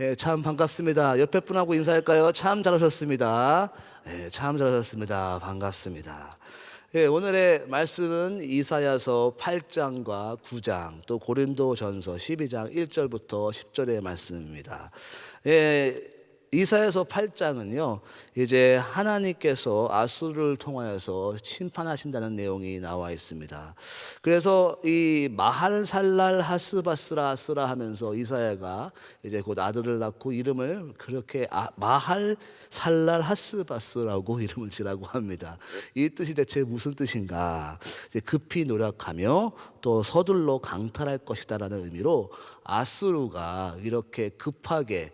예, 참 반갑습니다. 옆에 분하고 인사할까요? 참 잘하셨습니다. 예, 참 잘하셨습니다. 반갑습니다. 예, 오늘의 말씀은 이사야서 8장과 9장, 또 고린도전서 12장 1절부터 10절의 말씀입니다. 예, 이사야서 8장은요, 이제 하나님께서 아수르를 통하여서 심판하신다는 내용이 나와 있습니다. 그래서 이 마할살랄 하스바스라 아스라 하면서 이사야가 이제 곧 아들을 낳고 이름을 그렇게 마할살랄 하스바스라고 이름을 지라고 합니다. 이 뜻이 대체 무슨 뜻인가? 이제 급히 노력하며 또 서둘러 강탈할 것이다라는 의미로 아수르가 이렇게 급하게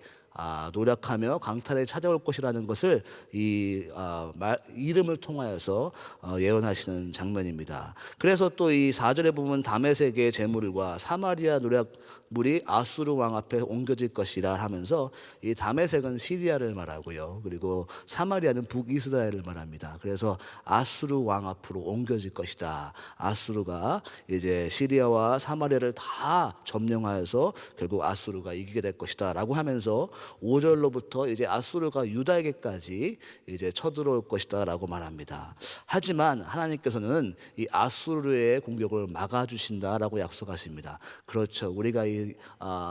노력하며 강탈에 찾아올 것이라는 것을 이름을 통하여서 예언하시는 장면입니다. 그래서 또 이 4절에 보면 다메섹의 재물과 사마리아 노략물이 아수르 왕 앞에 옮겨질 것이라 하면서 이 다메섹은 시리아를 말하고요, 그리고 사마리아는 북이스라엘을 말합니다. 그래서 아수르 왕 앞으로 옮겨질 것이다. 아수르가 이제 시리아와 사마리아를 다 점령하여서 결국 아수르가 이기게 될 것이다라고 하면서 5절로부터 이제 아수르가 유다에게까지 이제 쳐들어올 것이다라고 말합니다. 하지만 하나님께서는 이 아수르의 공격을 막아주신다라고 약속하십니다. 그렇죠. 우리가 이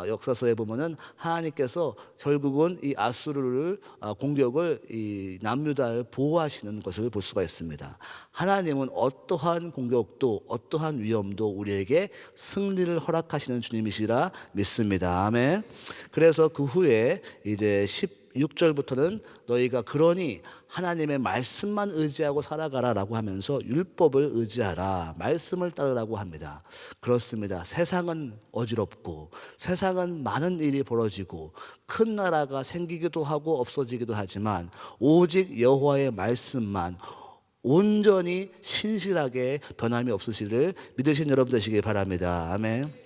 역사서에 보면은 하나님께서 결국은 이 아수르를 공격을 이 남유다를 보호하시는 것을 볼 수가 있습니다. 하나님은 어떠한 공격도 어떠한 위험도 우리에게 승리를 허락하시는 주님이시라 믿습니다. 아멘. 그래서 그 후에 이제 16절부터는 너희가 그러니 하나님의 말씀만 의지하고 살아가라라고 하면서 율법을 의지하라, 말씀을 따르라고 합니다. 그렇습니다. 세상은 어지럽고 세상은 많은 일이 벌어지고 큰 나라가 생기기도 하고 없어지기도 하지만 오직 여호와의 말씀만 온전히 신실하게 변함이 없으시를 믿으신 여러분 되시기 바랍니다. 아멘.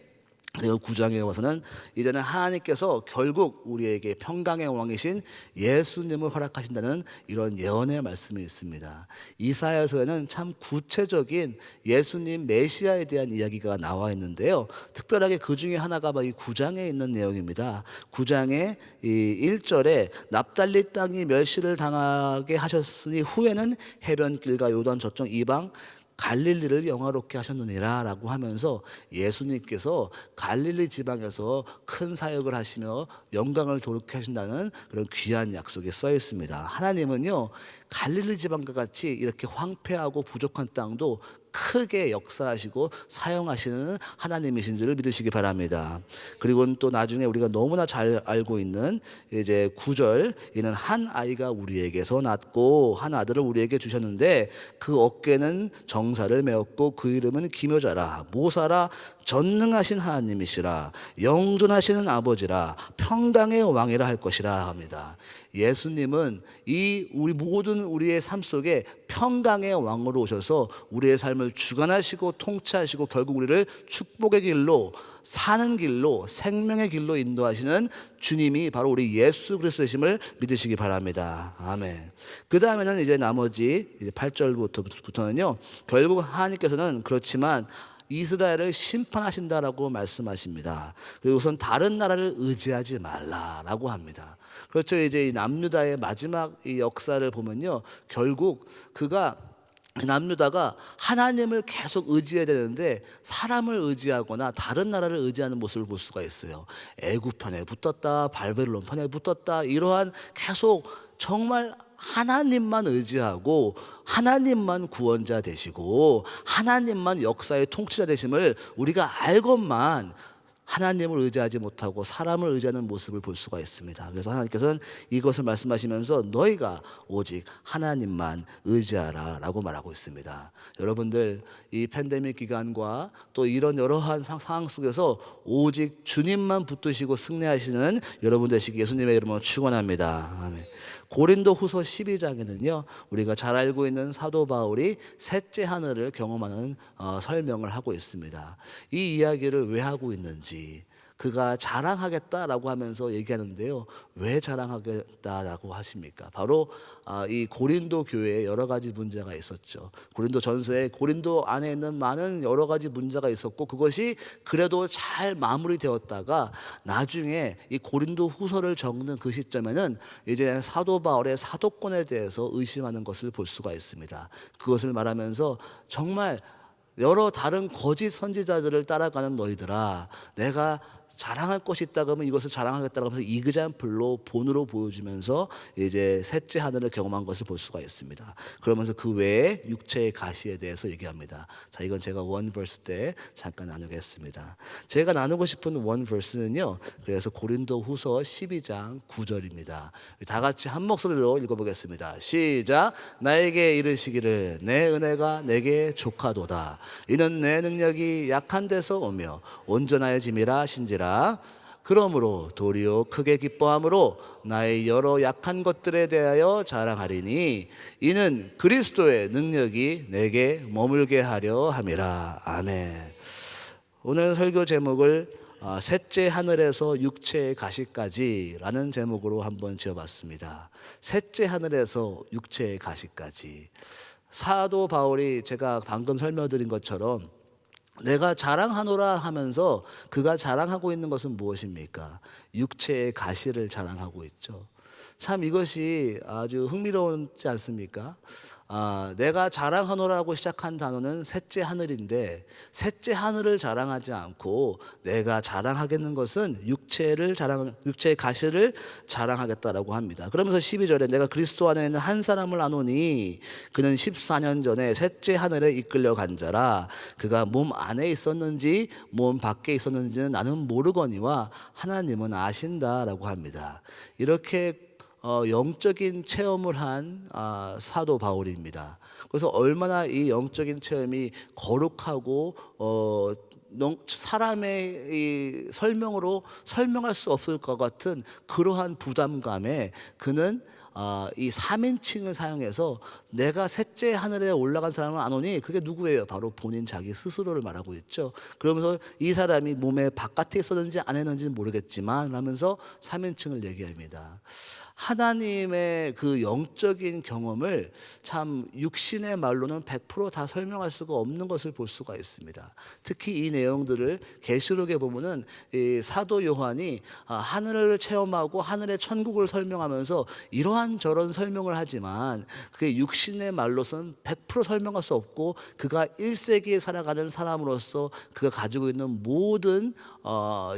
그리고 9장에 와서는 이제는 하나님께서 결국 우리에게 평강의 왕이신 예수님을 허락하신다는 이런 예언의 말씀이 있습니다. 이사야서에는 참 구체적인 예수님 메시아에 대한 이야기가 나와 있는데요, 특별하게 그 중에 하나가 이 9장에 있는 내용입니다. 9장의 이 1절에 납달리 땅이 멸시를 당하게 하셨으니 후에는 해변길과 요단 저쪽 이방 갈릴리를 영화롭게 하셨느니라 라고 하면서 예수님께서 갈릴리 지방에서 큰 사역을 하시며 영광을 도록해 하신다는 그런 귀한 약속이 써 있습니다. 하나님은요, 갈릴리 지방과 같이 이렇게 황폐하고 부족한 땅도 크게 역사하시고 사용하시는 하나님이신 줄을 믿으시기 바랍니다. 그리고 또 나중에 우리가 너무나 잘 알고 있는 이제 9절, 이는 한 아이가 우리에게서 낳고 한 아들을 우리에게 주셨는데 그 어깨는 정사를 메었고 그 이름은 기묘자라 모사라 전능하신 하나님이시라 영존하시는 아버지라 평강의 왕이라 할 것이라 합니다. 예수님은 이 우리 모든 우리의 삶 속에 평강의 왕으로 오셔서 우리의 삶을 주관하시고 통치하시고 결국 우리를 축복의 길로, 사는 길로, 생명의 길로 인도하시는 주님이 바로 우리 예수 그리스도이심을 믿으시기 바랍니다. 아멘. 그 다음에는 이제 나머지 이제 8절부터는요, 결국 하나님께서는 그렇지만 이스라엘을 심판하신다라고 말씀하십니다. 그리고 우선 다른 나라를 의지하지 말라라고 합니다. 그렇죠. 이제 이 남유다의 마지막 이 역사를 보면요, 결국 남유다가 하나님을 계속 의지해야 되는데 사람을 의지하거나 다른 나라를 의지하는 모습을 볼 수가 있어요. 애굽 편에 붙었다, 바벨론 편에 붙었다, 이러한 계속 정말 하나님만 의지하고 하나님만 구원자 되시고 하나님만 역사의 통치자 되심을 우리가 알고만 하나님을 의지하지 못하고 사람을 의지하는 모습을 볼 수가 있습니다. 그래서 하나님께서는 이것을 말씀하시면서 너희가 오직 하나님만 의지하라 라고 말하고 있습니다. 여러분들, 이 팬데믹 기간과 또 이런 여러한 상황 속에서 오직 주님만 붙드시고 승리하시는 여러분 되시기 예수님의 이름으로 축원합니다. 아멘. 고린도 후서 12장에는요 우리가 잘 알고 있는 사도 바울이 셋째 하늘을 경험하는 설명을 하고 있습니다. 이 이야기를 왜 하고 있는지, 그가 자랑하겠다라고 하면서 얘기하는데요. 왜 자랑하겠다라고 하십니까? 바로 이 고린도 교회에 여러 가지 문제가 있었죠. 고린도 전서에 고린도 안에 있는 많은 여러 가지 문제가 있었고, 그것이 그래도 잘 마무리되었다가 나중에 이 고린도 후서를 적는 그 시점에는 이제 사도 바울의 사도권에 대해서 의심하는 것을 볼 수가 있습니다. 그것을 말하면서 정말 여러 다른 거짓 선지자들을 따라가는 너희들아, 내가 자랑할 것이 있다 그러면 이것을 자랑하겠다고 하면서 이그잠플로 본으로 보여주면서 이제 셋째 하늘을 경험한 것을 볼 수가 있습니다. 그러면서 그 외에 육체의 가시에 대해서 얘기합니다. 자, 이건 제가 원 버스 때 잠깐 나누겠습니다. 제가 나누고 싶은 원 버스는요, 그래서 고린도 후서 12장 9절입니다. 다 같이 한 목소리로 읽어보겠습니다. 시작. 나에게 이르시기를 내 은혜가 내게 족하도다. 이는 내 능력이 약한 데서 오며 온전하여짐이라 신지라. 그러므로 도리어 크게 기뻐함으로 나의 여러 약한 것들에 대하여 자랑하리니 이는 그리스도의 능력이 내게 머물게 하려 함이라. 아멘. 오늘 설교 제목을 셋째 하늘에서 육체의 가시까지라는 제목으로 한번 지어봤습니다. 셋째 하늘에서 육체의 가시까지. 사도 바울이 제가 방금 설명드린 것처럼 내가 자랑하노라 하면서 그가 자랑하고 있는 것은 무엇입니까? 육체의 가시를 자랑하고 있죠. 참 이것이 아주 흥미로우지 않습니까? 내가 자랑하노라고 시작한 단어는 셋째 하늘인데, 셋째 하늘을 자랑하지 않고 내가 자랑하겠는 것은 육체의 가시를 자랑하겠다라고 합니다. 그러면서 12절에 내가 그리스도 안에 있는 한 사람을 아노니 그는 14년 전에 셋째 하늘에 이끌려 간 자라. 그가 몸 안에 있었는지 몸 밖에 있었는지는 나는 모르거니와 하나님은 아신다라고 합니다. 이렇게 영적인 체험을 한 사도 바울입니다. 그래서 얼마나 이 영적인 체험이 거룩하고 사람의 이 설명으로 설명할 수 없을 것 같은 그러한 부담감에 그는 이 3인칭을 사용해서 내가 셋째 하늘에 올라간 사람은 안 오니 그게 누구예요? 바로 본인 자기 스스로를 말하고 있죠. 그러면서 이 사람이 몸의 바깥에 있었는지 안에 있는지는 모르겠지만 하면서 3인칭을 얘기합니다. 하나님의 그 영적인 경험을 참 육신의 말로는 100% 설명할 수가 없는 것을 볼 수가 있습니다. 특히 이 내용들을 계시록에 보면은 이 사도 요한이 하늘을 체험하고 하늘의 천국을 설명하면서 이러한 저런 설명을 하지만 그게 육신의 말로서는 100% 설명할 수 없고, 그가 1세기에 살아가는 사람으로서 그가 가지고 있는 모든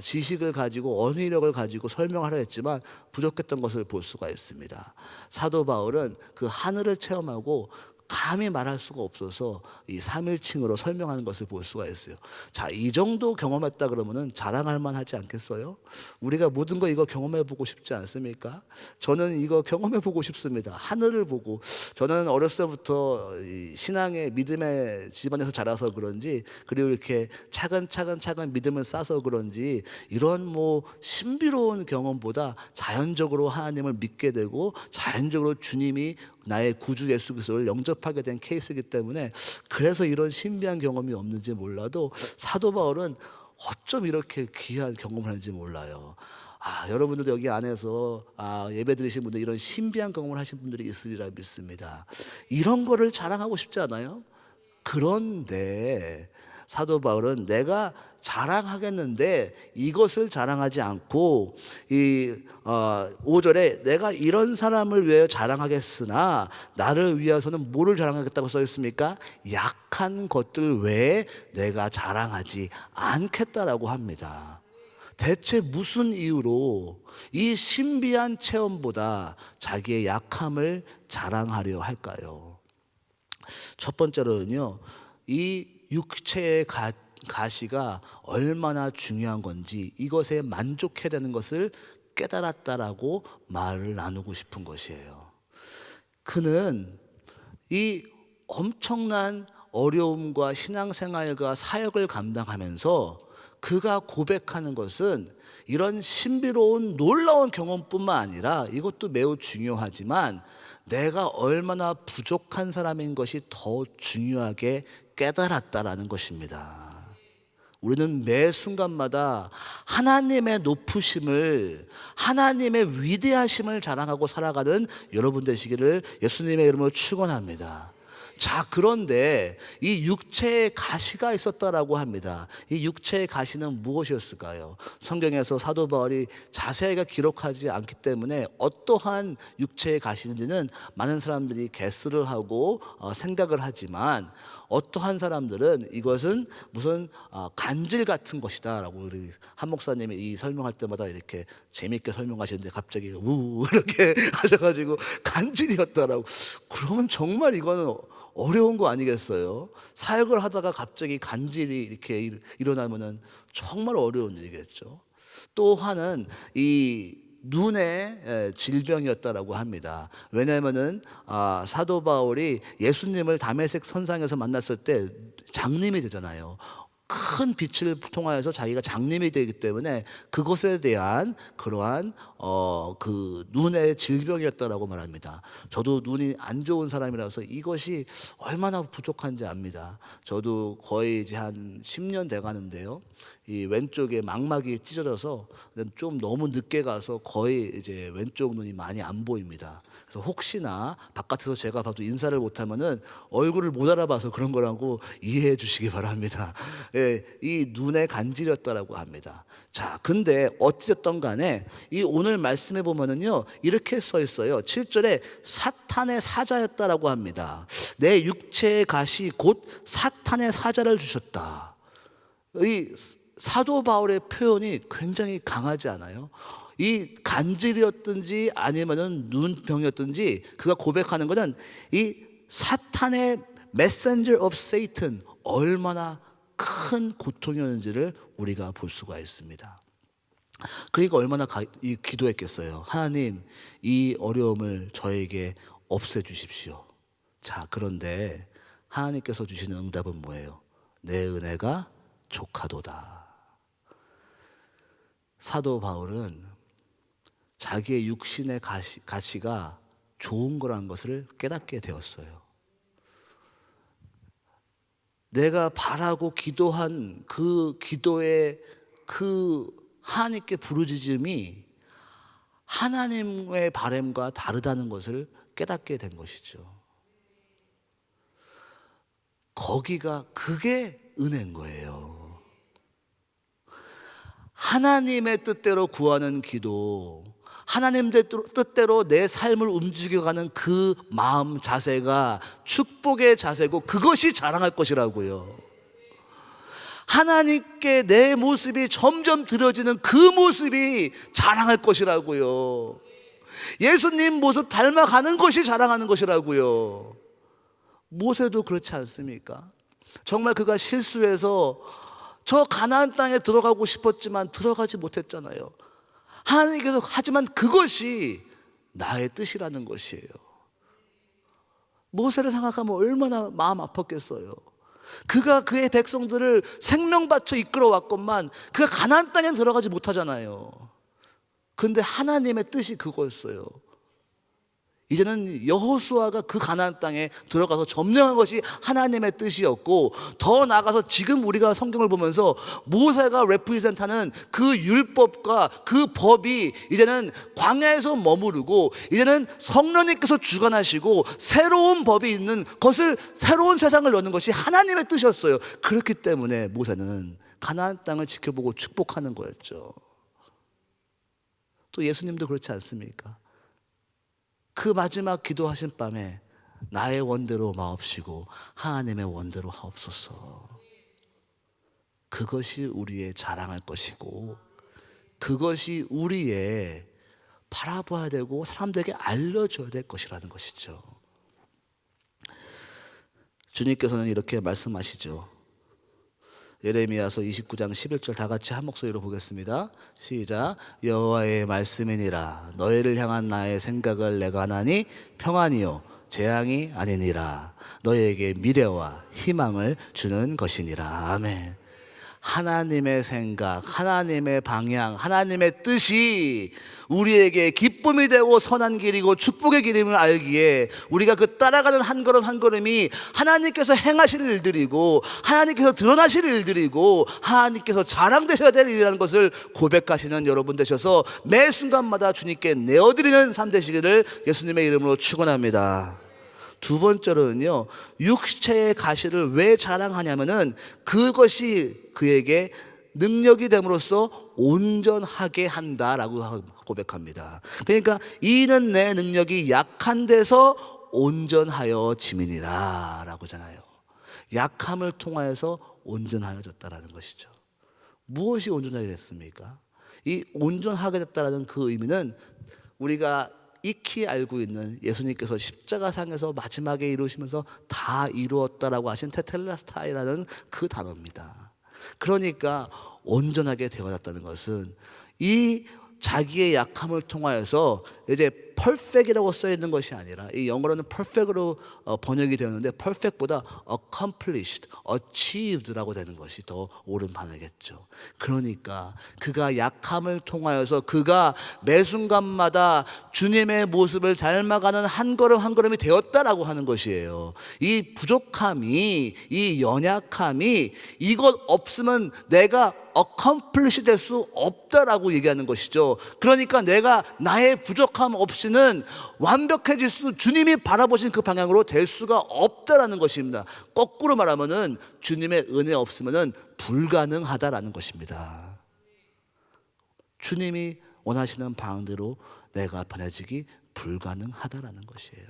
지식을 가지고 언위력을 가지고 설명하려 했지만 부족했던 것을 볼 수가 있습니다. 사도 바울은 그 하늘을 체험하고 감히 말할 수가 없어서 이 3일칭으로 설명하는 것을 볼 수가 있어요. 자, 이 정도 경험했다 그러면은 자랑할 만하지 않겠어요? 우리가 모든 거 이거 경험해 보고 싶지 않습니까? 저는 이거 경험해 보고 싶습니다. 하늘을 보고. 저는 어렸을 때부터 신앙의 믿음의 집안에서 자라서 그런지, 그리고 이렇게 차근차근 믿음을 쌓아서 그런지 이런 뭐 신비로운 경험보다 자연적으로 하나님을 믿게 되고 자연적으로 주님이 나의 구주 예수 그리스도를 영접하게 된 케이스이기 때문에, 그래서 이런 신비한 경험이 없는지 몰라도 사도 바울은 어쩜 이렇게 귀한 경험을 하는지 몰라요. 여러분들도 여기 안에서 예배 드리신 분들 이런 신비한 경험을 하신 분들이 있으리라 믿습니다. 이런 거를 자랑하고 싶지 않아요? 그런데 사도 바울은 내가 자랑하겠는데 이것을 자랑하지 않고 이 5절에 내가 이런 사람을 위하여 자랑하겠으나 나를 위해서는 뭐를 자랑하겠다고 써 있습니까? 약한 것들 외에 내가 자랑하지 않겠다라고 합니다. 대체 무슨 이유로 이 신비한 체험보다 자기의 약함을 자랑하려 할까요? 첫 번째로는요, 이 육체의 가시가 얼마나 중요한 건지 이것에 만족해야 되는 것을 깨달았다라고 말을 나누고 싶은 것이에요. 그는 이 엄청난 어려움과 신앙생활과 사역을 감당하면서 그가 고백하는 것은 이런 신비로운 놀라운 경험뿐만 아니라, 이것도 매우 중요하지만 내가 얼마나 부족한 사람인 것이 더 중요하게 깨달았다라는 것입니다. 우리는 매 순간마다 하나님의 높으심을, 하나님의 위대하심을 자랑하고 살아가는 여러분 되시기를 예수님의 이름으로 축원합니다. 자, 그런데 이 육체의 가시가 있었다라고 합니다. 이 육체의 가시는 무엇이었을까요? 성경에서 사도 바울이 자세하게 기록하지 않기 때문에 어떠한 육체의 가시인지는 많은 사람들이 개스를 하고 생각을 하지만, 어떠한 사람들은 이것은 무슨 간질 같은 것이다 라고 우리 한 목사님이 이 설명할 때마다 이렇게 재미있게 설명하시는데 갑자기 우 이렇게 하셔가지고 간질이었다라고. 그러면 정말 이거는 어려운 거 아니겠어요? 사역을 하다가 갑자기 간질이 이렇게 일어나면은 정말 어려운 일이겠죠. 또 하나는 이 눈의 질병이었다라고 합니다. 왜냐하면은 사도 바울이 예수님을 다메섹 선상에서 만났을 때 장님이 되잖아요. 큰 빛을 통하여서 자기가 장님이 되기 때문에 그것에 대한 그러한 그 눈의 질병이었다라고 말합니다. 저도 눈이 안 좋은 사람이라서 이것이 얼마나 부족한지 압니다. 저도 거의 이제 한 10년 돼 가는데요. 이 왼쪽에 망막이 찢어져서 좀 너무 늦게 가서 거의 이제 왼쪽 눈이 많이 안 보입니다. 그래서 혹시나 바깥에서 제가 봐도 인사를 못하면은 얼굴을 못 알아봐서 그런 거라고 이해해 주시기 바랍니다. 예, 이 눈의 간질이었다라고 합니다. 자, 근데 어찌됐든 간에 이 오늘 말씀에 보면은요, 이렇게 써 있어요. 7절에 사탄의 사자였다라고 합니다. 내 육체의 가시 곧 사탄의 사자를 주셨다. 이 사도 바울의 표현이 굉장히 강하지 않아요? 이 간질이었든지 아니면은 눈병이었든지 그가 고백하는 것은 이 사탄의 messenger of Satan, 얼마나 큰 고통이었는지를 우리가 볼 수가 있습니다. 그러니까 얼마나 기도했겠어요. 하나님, 이 어려움을 저에게 없애주십시오. 자, 그런데 하나님께서 주시는 응답은 뭐예요? 내 은혜가 족하도다. 사도 바울은 자기의 육신의 가시가 좋은 거라는 것을 깨닫게 되었어요. 내가 바라고 기도한 그 기도의 그 하나님께 부르짖음이 하나님의 바람과 다르다는 것을 깨닫게 된 것이죠. 그게 은혜인 거예요. 하나님의 뜻대로 구하는 기도, 하나님 뜻대로 내 삶을 움직여가는 그 마음 자세가 축복의 자세고, 그것이 자랑할 것이라고요. 하나님께 내 모습이 점점 드려지는 그 모습이 자랑할 것이라고요. 예수님 모습 닮아가는 것이 자랑하는 것이라고요. 모세도 그렇지 않습니까? 정말 그가 실수해서 저 가나안 땅에 들어가고 싶었지만 들어가지 못했잖아요. 하나님께서 하지만 그것이 나의 뜻이라는 것이에요. 모세를 생각하면 얼마나 마음 아팠겠어요. 그가 그의 백성들을 생명 바쳐 이끌어 왔건만 그가 가나안 땅에 들어가지 못하잖아요. 근데 하나님의 뜻이 그거였어요. 이제는 여호수아가 그 가나안 땅에 들어가서 점령한 것이 하나님의 뜻이었고, 더 나아가서 지금 우리가 성경을 보면서 모세가 레프리젠트하는 그 율법과 그 법이 이제는 광야에서 머무르고, 이제는 성령님께서 주관하시고 새로운 법이 있는 것을, 새로운 세상을 여는 것이 하나님의 뜻이었어요. 그렇기 때문에 모세는 가나안 땅을 지켜보고 축복하는 거였죠. 또 예수님도 그렇지 않습니까? 그 마지막 기도하신 밤에 나의 원대로 마옵시고 하나님의 원대로 하옵소서. 그것이 우리의 자랑할 것이고, 그것이 우리의 바라봐야 되고 사람들에게 알려줘야 될 것이라는 것이죠. 주님께서는 이렇게 말씀하시죠. 예레미야서 29장 11절 다 같이 한 목소리로 보겠습니다. 시작. 여호와의 말씀이니라. 너희를 향한 나의 생각을 내가 하나니 평안이요 재앙이 아니니라. 너희에게 미래와 희망을 주는 것이니라. 아멘. 하나님의 생각, 하나님의 방향, 하나님의 뜻이 우리에게 기쁨이 되고 선한 길이고 축복의 길임을 알기에 우리가 그 따라가는 한 걸음 한 걸음이 하나님께서 행하실 일들이고 하나님께서 드러나실 일들이고 하나님께서 자랑되셔야 될 일이라는 것을 고백하시는 여러분 되셔서 매 순간마다 주님께 내어드리는 삶 되시기를 예수님의 이름으로 축원합니다. 두 번째로는요, 육체의 가시를 왜 자랑하냐면은 그것이 그에게 능력이 됨으로써 온전하게 한다라고 고백합니다. 그러니까 이는 내 능력이 약한 데서 온전하여 짐이니라 라고 하잖아요. 약함을 통하여서 온전하여졌다라는 것이죠. 무엇이 온전하게 됐습니까? 이 온전하게 됐다라는 그 의미는 우리가 익히 알고 있는 예수님께서 십자가상에서 마지막에 이루시면서 다 이루었다라고 하신 테텔레스타이라는 그 단어입니다. 그러니까 온전하게 되어졌다는 것은 이 자기의 약함을 통하여서 이제 perfect이라고 써 있는 것이 아니라 이 영어로는 perfect으로 번역이 되었는데 perfect보다 accomplished, achieved라고 되는 것이 더 옳은 반응이겠죠. 그러니까 그가 약함을 통하여서 그가 매 순간마다 주님의 모습을 닮아가는 한 걸음 한 걸음이 되었다라고 하는 것이에요. 이 부족함이, 이 연약함이 이것 없으면 내가 accomplish 될 수 없다라고 얘기하는 것이죠. 그러니까 내가 나의 부족함 없이는 완벽해질 수, 주님이 바라보신 그 방향으로 될 수가 없다라는 것입니다. 거꾸로 말하면은 주님의 은혜 없으면은 불가능하다라는 것입니다. 주님이 원하시는 방향대로 내가 변해지기 불가능하다라는 것이에요.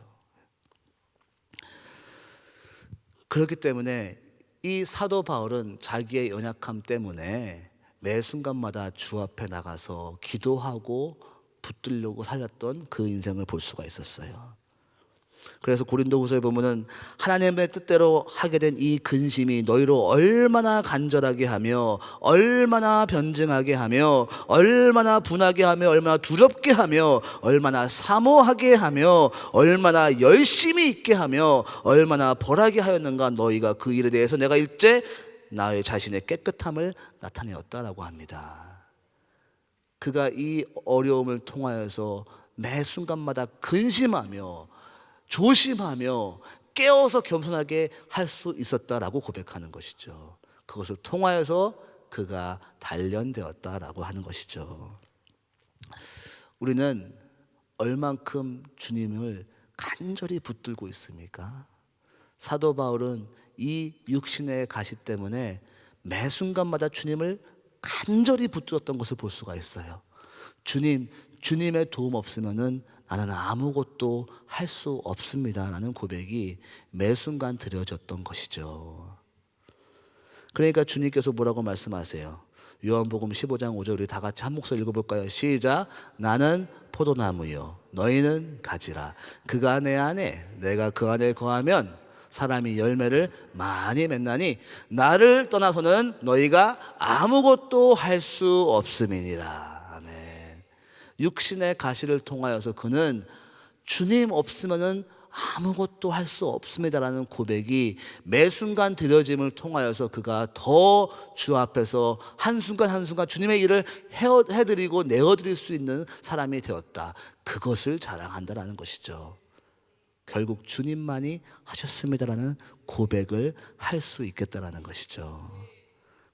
그렇기 때문에 이 사도 바울은 자기의 연약함 때문에 매 순간마다 주 앞에 나가서 기도하고 붙들려고 살렸던 그 인생을 볼 수가 있었어요. 그래서 고린도후서에 보면은 하나님의 뜻대로 하게 된 이 근심이 너희로 얼마나 간절하게 하며 얼마나 변증하게 하며 얼마나 분하게 하며 얼마나 두렵게 하며 얼마나 사모하게 하며 얼마나 열심히 있게 하며 얼마나 벌하게 하였는가. 너희가 그 일에 대해서 내가 일제 나의 자신의 깨끗함을 나타내었다라고 합니다. 그가 이 어려움을 통하여서 매 순간마다 근심하며 조심하며 깨어서 겸손하게 할 수 있었다라고 고백하는 것이죠. 그것을 통하여서 그가 단련되었다라고 하는 것이죠. 우리는 얼만큼 주님을 간절히 붙들고 있습니까? 사도 바울은 이 육신의 가시 때문에 매 순간마다 주님을 간절히 붙들었던 것을 볼 수가 있어요. 주님의 도움 없으면은 나는 아무것도 할 수 없습니다 라는 고백이 매 순간 드려졌던 것이죠. 그러니까 주님께서 뭐라고 말씀하세요? 요한복음 15장 5절 우리 다 같이 한 목소리 읽어볼까요? 시작. 나는 포도나무요 너희는 가지라. 그가 내 안에 내가 그 안에 거하면 사람이 열매를 많이 맺나니 나를 떠나서는 너희가 아무것도 할 수 없음이니라. 육신의 가시를 통하여서 그는 주님 없으면은 아무것도 할 수 없습니다라는 고백이 매 순간 드려짐을 통하여서 그가 더 주 앞에서 한순간 한순간 주님의 일을 해드리고 내어드릴 수 있는 사람이 되었다. 그것을 자랑한다라는 것이죠. 결국 주님만이 하셨습니다라는 고백을 할 수 있겠다라는 것이죠.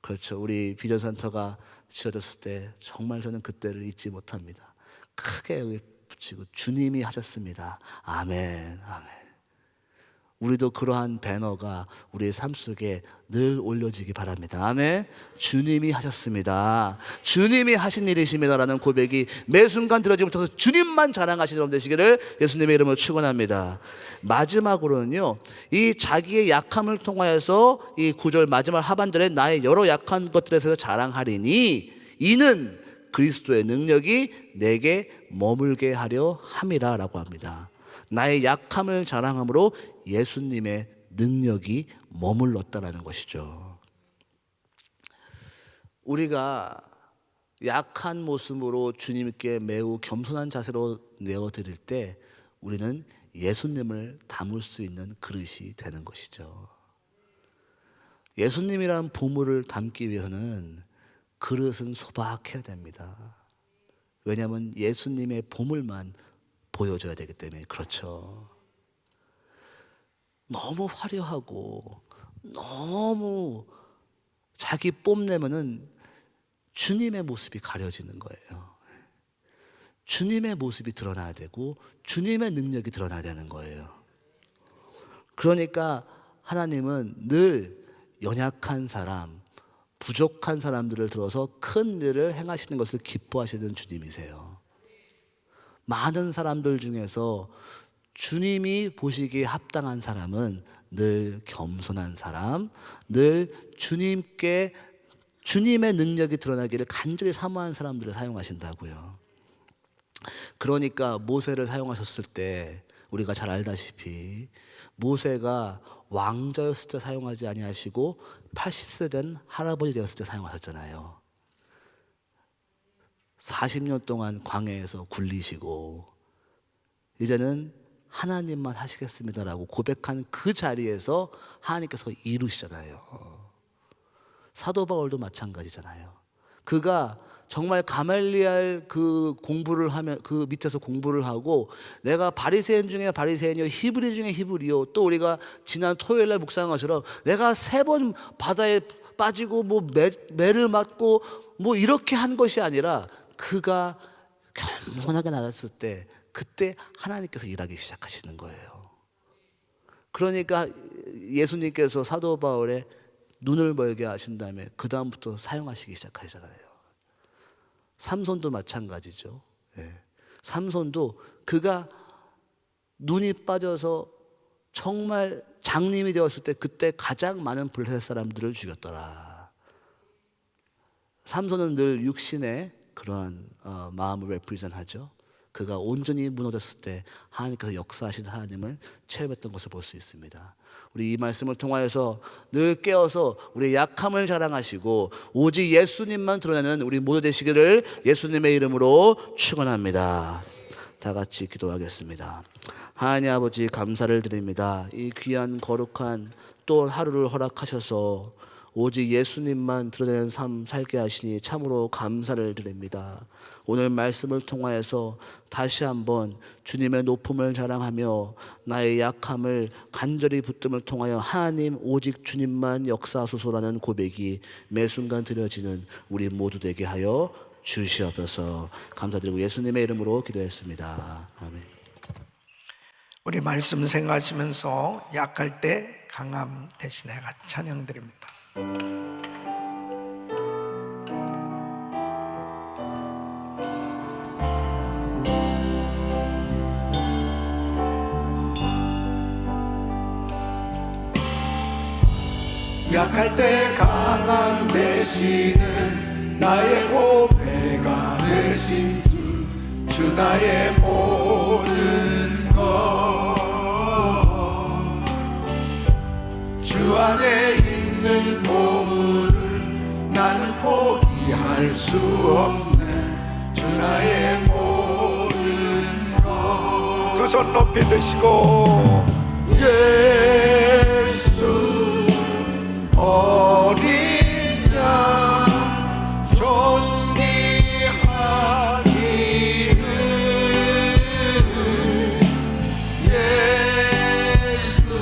그렇죠. 우리 비전센터가 지어졌을 때 정말 저는 그때를 잊지 못합니다. 크게 붙이고 주님이 하셨습니다. 아멘, 아멘. 우리도 그러한 배너가 우리의 삶 속에 늘 올려지기 바랍니다. 아멘. 주님이 하셨습니다. 주님이 하신 일이십니다라는 고백이 매 순간 들어지지 못해서 주님만 자랑하시는 여러분 되시기를 예수님의 이름으로 축원합니다. 마지막으로는요, 이 자기의 약함을 통하여서 이 9절 마지막 하반절에 나의 여러 약한 것들에서 자랑하리니 이는 그리스도의 능력이 내게 머물게 하려 함이라 라고 합니다. 나의 약함을 자랑함으로 예수님의 능력이 머물렀다라는 것이죠. 우리가 약한 모습으로 주님께 매우 겸손한 자세로 내어드릴 때 우리는 예수님을 담을 수 있는 그릇이 되는 것이죠. 예수님이란 보물을 담기 위해서는 그릇은 소박해야 됩니다. 왜냐하면 예수님의 보물만 보여줘야 되기 때문에. 그렇죠. 너무 화려하고 너무 자기 뽐내면은 주님의 모습이 가려지는 거예요. 주님의 모습이 드러나야 되고 주님의 능력이 드러나야 되는 거예요. 그러니까 하나님은 늘 연약한 사람, 부족한 사람들을 들어서 큰 일을 행하시는 것을 기뻐하시는 주님이세요. 많은 사람들 중에서 주님이 보시기에 합당한 사람은 늘 겸손한 사람, 늘 주님께 주님의 능력이 드러나기를 간절히 사모하는 사람들을 사용하신다고요. 그러니까 모세를 사용하셨을 때 우리가 잘 알다시피 모세가 왕자였을 때 사용하지 아니하시고 80세 된 할아버지 되었을 때 사용하셨잖아요. 40년 동안 광야에서 굴리시고 이제는 하나님만 하시겠습니다라고 고백한 그 자리에서 하나님께서 이루시잖아요. 사도 바울도 마찬가지잖아요. 그가 정말 가말리엘 그 공부를 하면 그 밑에서 공부를 하고 내가 바리새인 중에 바리새인이요 히브리 중에 히브리요, 또 우리가 지난 토요일 날 묵상한 것처럼 내가 3번 바다에 빠지고 뭐 매를 맞고 뭐 이렇게 한 것이 아니라 그가 겸손하게 나갔을 때 그때 하나님께서 일하기 시작하시는 거예요. 그러니까 예수님께서 사도 바울의 눈을 멀게 하신 다음에 그 다음부터 사용하시기 시작하시잖아요. 삼손도 마찬가지죠. 삼손도 그가 눈이 빠져서 정말 장님이 되었을 때 그때 가장 많은 블레셋 사람들을 죽였더라. 삼손은 늘 육신의 그러한 마음을 레프리젠하죠. 그가 온전히 무너졌을 때 하나님께서 역사하신 하나님을 체험했던 것을 볼 수 있습니다. 우리 이 말씀을 통하여서 늘 깨어서 우리의 약함을 자랑하시고 오직 예수님만 드러내는 우리 모두 되시기를 예수님의 이름으로 축원합니다. 다 같이 기도하겠습니다. 하나님 아버지, 감사를 드립니다. 이 귀한 거룩한 또 하루를 허락하셔서 오직 예수님만 드러내는 삶 살게 하시니 참으로 감사를 드립니다. 오늘 말씀을 통하여서 다시 한번 주님의 높음을 자랑하며 나의 약함을 간절히 붙듦을 통하여 하나님 오직 주님만 역사하소서라는 고백이 매 순간 드려지는 우리 모두 되게 하여 주시옵소서. 감사드리고 예수님의 이름으로 기도했습니다. 아멘. 우리 말씀 생각하시면서 약할 때 강함 대신에 같이 찬양드립니다. 약할 때 강함 되시는 나의 보배가 되신 주 나의 모든 것 주 안에 있는 보물을 나는 포기할 수 없네. 주 나의 모든 것 두 손 높이 드시고 예수 어린 양 존귀하기를 예수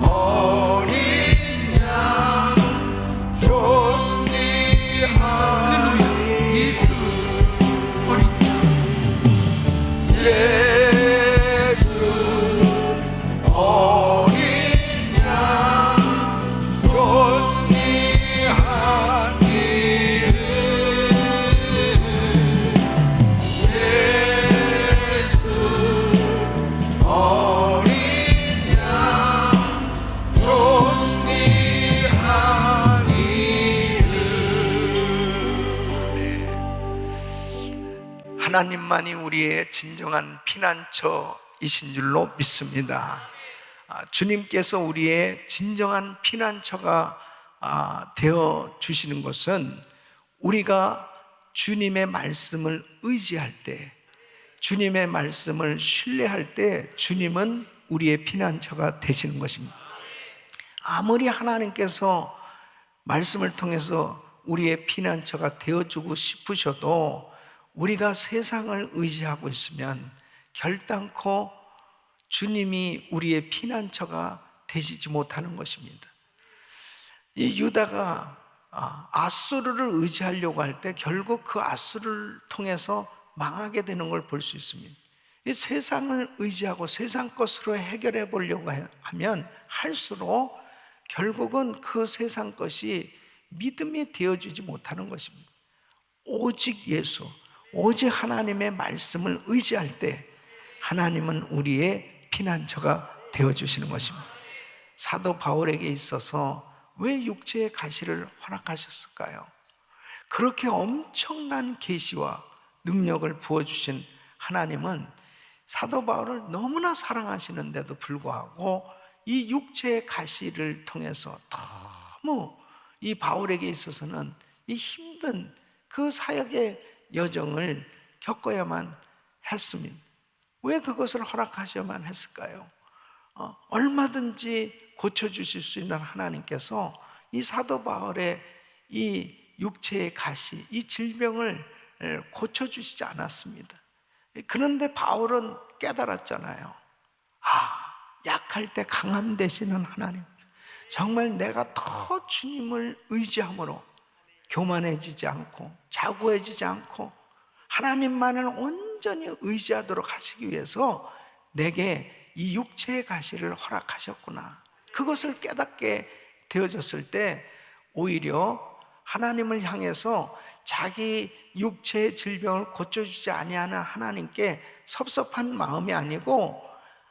어린 양 존귀하기를 예수 어린 하나님만이 우리의 진정한 피난처이신 줄로 믿습니다. 주님께서 우리의 진정한 피난처가 되어 주시는 것은 우리가 주님의 말씀을 의지할 때, 주님의 말씀을 신뢰할 때 주님은 우리의 피난처가 되시는 것입니다. 아무리 하나님께서 말씀을 통해서 우리의 피난처가 되어주고 싶으셔도 우리가 세상을 의지하고 있으면 결단코 주님이 우리의 피난처가 되시지 못하는 것입니다. 이 유다가 아수르를 의지하려고 할 때 결국 그 아수르를 통해서 망하게 되는 걸 볼 수 있습니다. 이 세상을 의지하고 세상 것으로 해결해 보려고 하면 할수록 결국은 그 세상 것이 믿음이 되어주지 못하는 것입니다. 오직 예수, 오직 하나님의 말씀을 의지할 때 하나님은 우리의 피난처가 되어주시는 것입니다. 사도 바울에게 있어서 왜 육체의 가시를 허락하셨을까요? 그렇게 엄청난 계시와 능력을 부어주신 하나님은 사도 바울을 너무나 사랑하시는데도 불구하고 이 육체의 가시를 통해서 너무 이 바울에게 있어서는 이 힘든 그 사역의 여정을 겪어야만 했습니다. 왜 그것을 허락하셔야만 했을까요? 얼마든지 고쳐주실 수 있는 하나님께서 이 사도 바울의 이 육체의 가시, 이 질병을 고쳐주시지 않았습니다. 그런데 바울은 깨달았잖아요. 약할 때 강함 되시는 하나님, 정말 내가 더 주님을 의지함으로 교만해지지 않고 자고해지지 않고 하나님만을 온전히 의지하도록 하시기 위해서 내게 이 육체의 가시를 허락하셨구나. 그것을 깨닫게 되어졌을 때 오히려 하나님을 향해서 자기 육체의 질병을 고쳐주지 아니하는 하나님께 섭섭한 마음이 아니고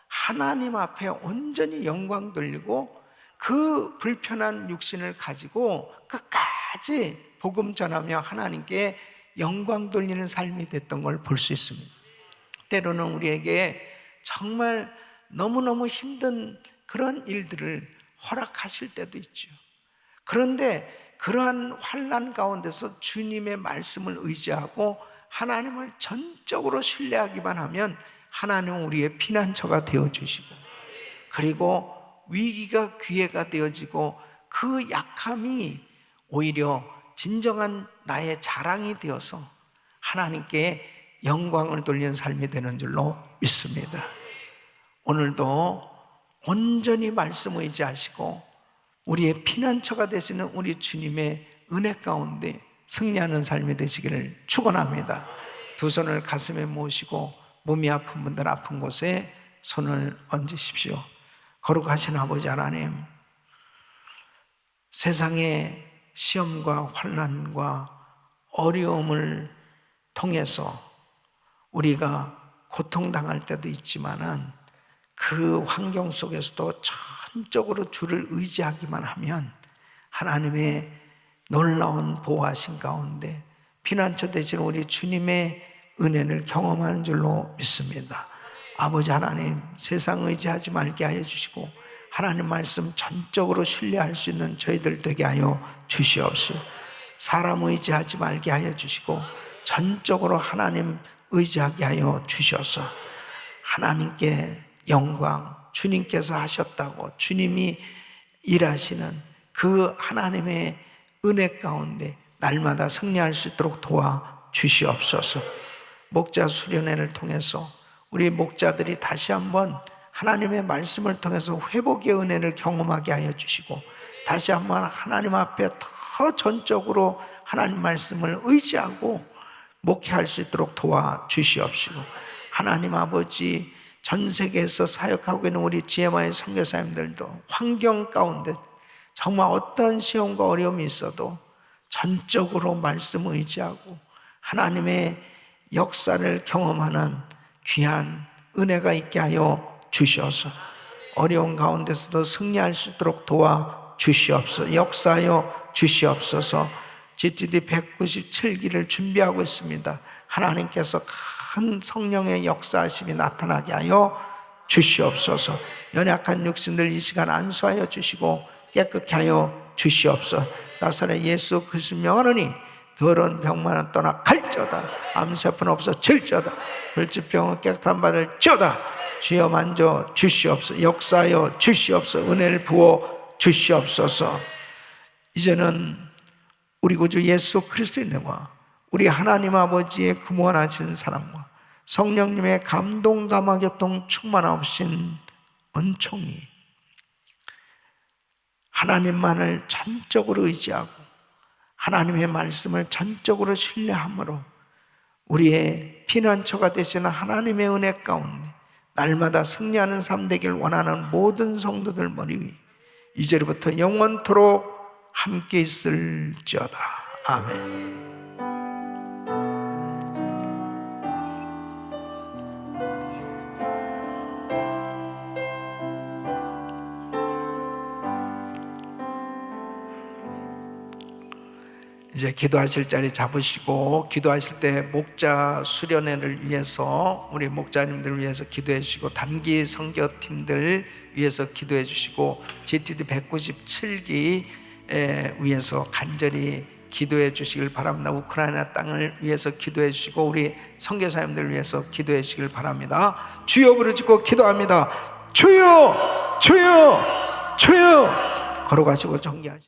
하나님 앞에 온전히 영광 돌리고 그 불편한 육신을 가지고 끝까지 복음 전하며 하나님께 영광 돌리는 삶이 됐던 걸 볼 수 있습니다. 때로는 우리에게 정말 너무너무 힘든 그런 일들을 허락하실 때도 있죠. 그런데 그러한 환난 가운데서 주님의 말씀을 의지하고 하나님을 전적으로 신뢰하기만 하면 하나님은 우리의 피난처가 되어주시고, 그리고 위기가 기회가 되어지고 그 약함이 오히려 진정한 나의 자랑이 되어서 하나님께 영광을 돌리는 삶이 되는 줄로 믿습니다. 오늘도 온전히 말씀 의지하시고 우리의 피난처가 되시는 우리 주님의 은혜 가운데 승리하는 삶이 되시기를 축원합니다. 두 손을 가슴에 모시고 몸이 아픈 분들 아픈 곳에 손을 얹으십시오. 거룩하신 아버지 하나님, 세상의 시험과 환난과 어려움을 통해서 우리가 고통당할 때도 있지만은 그 환경 속에서도 전적으로 주를 의지하기만 하면 하나님의 놀라운 보호하신 가운데 피난처 되신 우리 주님의 은혜를 경험하는 줄로 믿습니다. 아버지 하나님, 세상 의지하지 말게 하여 주시고 하나님 말씀 전적으로 신뢰할 수 있는 저희들 되게 하여 주시옵소서. 사람 의지하지 말게 하여 주시고 전적으로 하나님 의지하게 하여 주셔서 하나님께 영광, 주님께서 하셨다고 주님이 일하시는 그 하나님의 은혜 가운데 날마다 승리할 수 있도록 도와주시옵소서. 목자 수련회를 통해서 우리 목자들이 다시 한번 하나님의 말씀을 통해서 회복의 은혜를 경험하게 하여 주시고 다시 한번 하나님 앞에 더 전적으로 하나님 말씀을 의지하고 목회할 수 있도록 도와주시옵시고, 하나님 아버지, 전 세계에서 사역하고 있는 우리 GMI 선교사님들도 환경 가운데 정말 어떤 시험과 어려움이 있어도 전적으로 말씀 의지하고 하나님의 역사를 경험하는 귀한 은혜가 있게 하여 주셔서 어려운 가운데서도 승리할 수 있도록 도와주시옵소서. 역사하여 주시옵소서. GTD 197기를 준비하고 있습니다. 하나님께서 큰 성령의 역사하심이 나타나게 하여 주시옵소서. 연약한 육신들 이 시간 안수하여 주시고 깨끗게 하여 주시옵소서. 나사렛 예수 그리스도 명하노니 더러운 병만은 떠나 갈지어다. 암세포는 없어질지어다. 불치병은 깨끗한 받을지어다. 주여 만져 주시옵소서. 역사하여 주시옵소서. 은혜를 부어 주시옵소서. 이제는 우리 구주 예수 그리스도의 은혜와 우리 하나님 아버지의 그 무한하신 사랑과 성령님의 감동 감화교통 충만하신 은총이 하나님만을 전적으로 의지하고 하나님의 말씀을 전적으로 신뢰함으로 우리의 피난처가 되시는 하나님의 은혜 가운데 날마다 승리하는 삶 되길 원하는 모든 성도들 머리 위 이제부터 영원토록 함께 있을지어다. 아멘. 이제 기도하실 자리 잡으시고 기도하실 때 목자 수련회를 위해서 우리 목자님들을 위해서 기도해 주시고 단기 선교팀들 위해서 기도해 주시고 GTD 197기 위해서 간절히 기도해 주시길 바랍니다. 우크라이나 땅을 위해서 기도해 주시고 우리 선교사님들을 위해서 기도해 주시길 바랍니다. 주여 부르짖고 기도합니다. 주여 주여 주여 걸어가시고 정리하시고